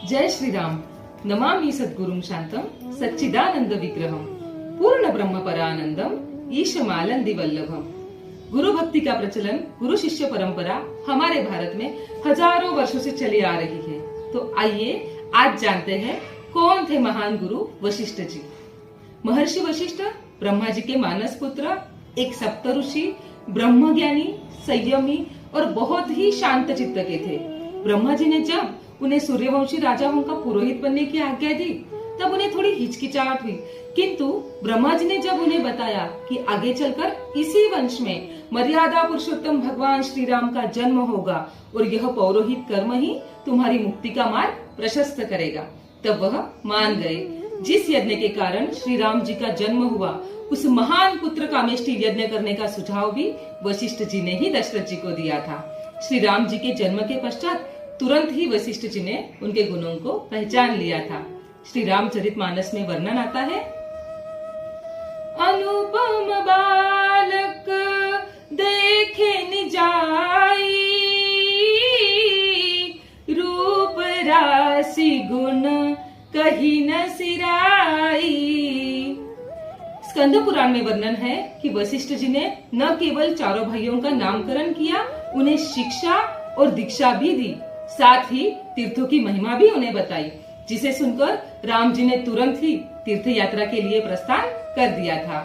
जय श्री राम। नमामि सद्गुरुं शांतं सच्चिदानंद विग्रहम पूर्ण ब्रह्म परानंदम ईशमालंदी वल्लभम। गुरु भक्ति का प्रचलन, गुरु शिष्य परंपरा हमारे भारत में हजारों वर्षों से चली आ रही है। तो आइए आज जानते हैं कौन थे महान गुरु वशिष्ठ जी। महर्षि वशिष्ठ ब्रह्मा जी के मानस पुत्र, एक सप्तऋषि, ब्रह्मज्ञानी, संयमी और बहुत ही शांत चित्त के थे। ब्रह्मा जी ने जब उन्हें सूर्यवंशी राजाओं का पुरोहित बनने की आज्ञा दी तब उन्हें थोड़ी हिचकिचाहट हुई, किंतु ब्रह्मा जी ने जब उन्हें बताया कि आगे चलकर इसी वंश में मर्यादा पुरुषोत्तम भगवान श्री राम का जन्म होगा और यह पौरोहित कर्म ही तुम्हारी मुक्ति का मार्ग प्रशस्त करेगा, तब वह मान गए। जिस यज्ञ के कारण श्री राम जी का जन्म हुआ, उस महान पुत्र कामेष्टि यज्ञ करने का सुझाव भी वशिष्ठ जी ने ही दशरथ जी को दिया था। श्री राम जी के जन्म के पश्चात तुरंत ही वशिष्ठ जी ने उनके गुणों को पहचान लिया था। श्री रामचरितमानस में वर्णन आता है, अनुपम बालक देखे निजाई, रूप राशि गुण कहीं न सिराई। स्कंद पुराण में वर्णन है कि वशिष्ठ जी ने न केवल चारों भाइयों का नामकरण किया, उन्हें शिक्षा और दीक्षा भी दी, साथ ही तीर्थों की महिमा भी उन्हें बताई, जिसे सुनकर राम जी ने तुरंत ही तीर्थ यात्रा के लिए प्रस्थान कर दिया था।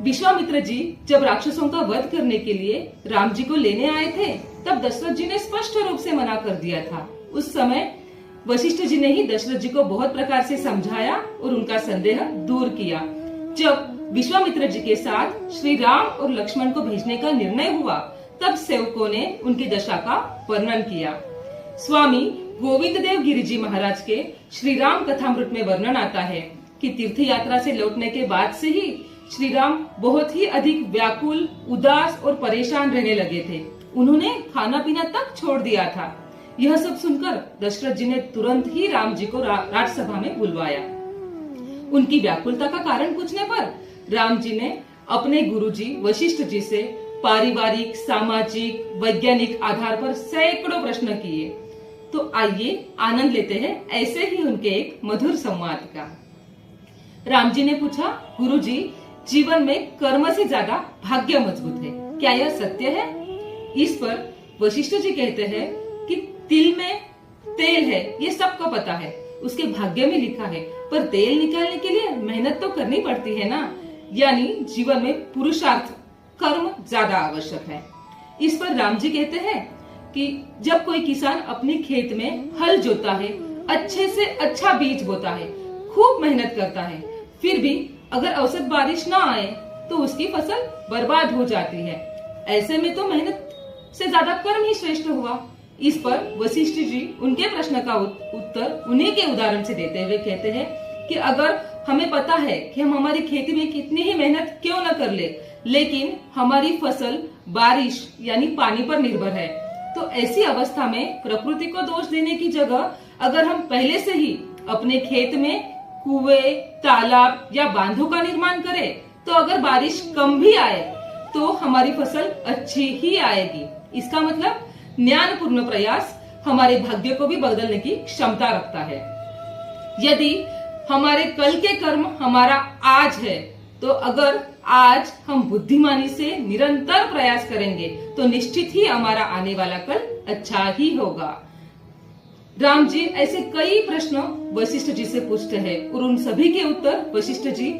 विश्वामित्र जी जब राक्षसों का वध करने के लिए राम जी को लेने आए थे, तब दशरथ जी ने स्पष्ट रूप से मना कर दिया था। उस समय वशिष्ठ जी ने ही दशरथ जी को बहुत प्रकार से समझाया और उनका संदेह दूर किया। जब विश्वामित्र जी के साथ श्री राम और लक्ष्मण को भेजने का निर्णय हुआ, तब सेवकों ने उनकी दशा का वर्णन किया। स्वामी गोविंद देव गिरि जी महाराज के श्री राम कथामृत में वर्णन आता है कि तीर्थ यात्रा से लौटने के बाद से ही श्री राम बहुत ही अधिक व्याकुल, उदास और परेशान रहने लगे थे। उन्होंने खाना पीना तक छोड़ दिया था। यह सब सुनकर दशरथ जी ने तुरंत ही राम जी को राजसभा में बुलवाया। उनकी व्याकुलता का कारण पूछने पर राम जी ने अपने गुरुजी वशिष्ठ जी से पारिवारिक, सामाजिक, वैज्ञानिक आधार पर सैकड़ों प्रश्न किए। तो आइए आनंद लेते हैं ऐसे ही उनके एक मधुर संवाद का। राम जी ने पूछा, गुरुजी, जीवन में कर्म से ज्यादा भाग्य मजबूत है, क्या यह सत्य है? इस पर वशिष्ठ जी कहते हैं कि तिल में तेल है, ये सबको पता है, उसके भाग्य में लिखा है, पर तेल निकालने के लिए मेहनत तो करनी पड़ती है ना। यानी जीवन में पुरुषार्थ, कर्म ज्यादा आवश्यक है। इस पर राम जी कहते हैं कि जब कोई किसान अपने खेत में हल जोता है, अच्छे से अच्छा बीज बोता है, खूब मेहनत करता है, फिर भी अगर औसत बारिश ना आए तो उसकी फसल बर्बाद हो जाती है। ऐसे में तो मेहनत से ज्यादा कर्म ही श्रेष्ठ हुआ। इस पर वशिष्ठ जी उनके प्रश्न का उत्तर उन्हीं के उदाहरण से देते हुए कहते हैं कि अगर हमें पता है कि हम हमारी खेती में कितनी ही मेहनत क्यों न कर ले, लेकिन हमारी फसल बारिश यानी पानी पर निर्भर है, तो ऐसी अवस्था में प्रकृति को दोष देने की जगह अगर हम पहले से ही अपने खेत में कुएं, तालाब या बांधों का निर्माण करें, तो अगर बारिश कम भी आए तो हमारी फसल अच्छी ही आएगी। इसका मतलब ज्ञानपूर्ण प्रयास हमारे भाग्य को भी बदलने की क्षमता रखता है। यदि हमारे कल के कर्म हमारा आज है, तो अगर आज हम बुद्धिमानी से निरंतर प्रयास करेंगे तो निश्चित ही हमारा आने वाला कल अच्छा ही होगा। राम जी ऐसे कई प्रश्न वशिष्ठ जी से पूछते हैं और उन सभी के उत्तर वशिष्ठ जी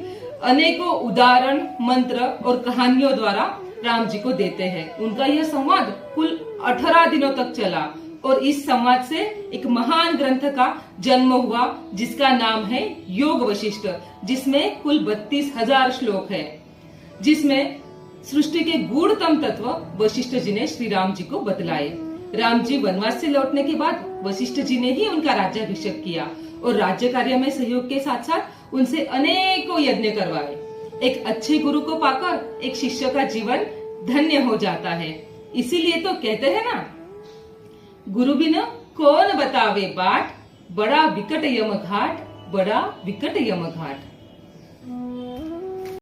अनेकों उदाहरण, मंत्र और कहानियों द्वारा राम जी को देते हैं। उनका यह संवाद कुल 18 दिनों तक चला और इस संवाद से एक महान ग्रंथ का जन्म हुआ, जिसका नाम है योग वशिष्ठ, जिसमें कुल 32,000 श्लोक है, जिसमें सृष्टि के गूढ़तम तत्व वशिष्ठ जी ने श्री राम जी को बतलाए। राम जी वनवास से लौटने के बाद वशिष्ठ जी ने ही उनका राज्याभिषेक किया और राज्य कार्य में सहयोग के साथ साथ उनसे अनेकों यज्ञ करवाए। एक अच्छे गुरु को पाकर एक शिष्य का जीवन धन्य हो जाता है। इसीलिए तो कहते हैं ना, गुरु बिना कौन बतावे बाट, बड़ा विकट यम घाट, बड़ा विकट यम घाट।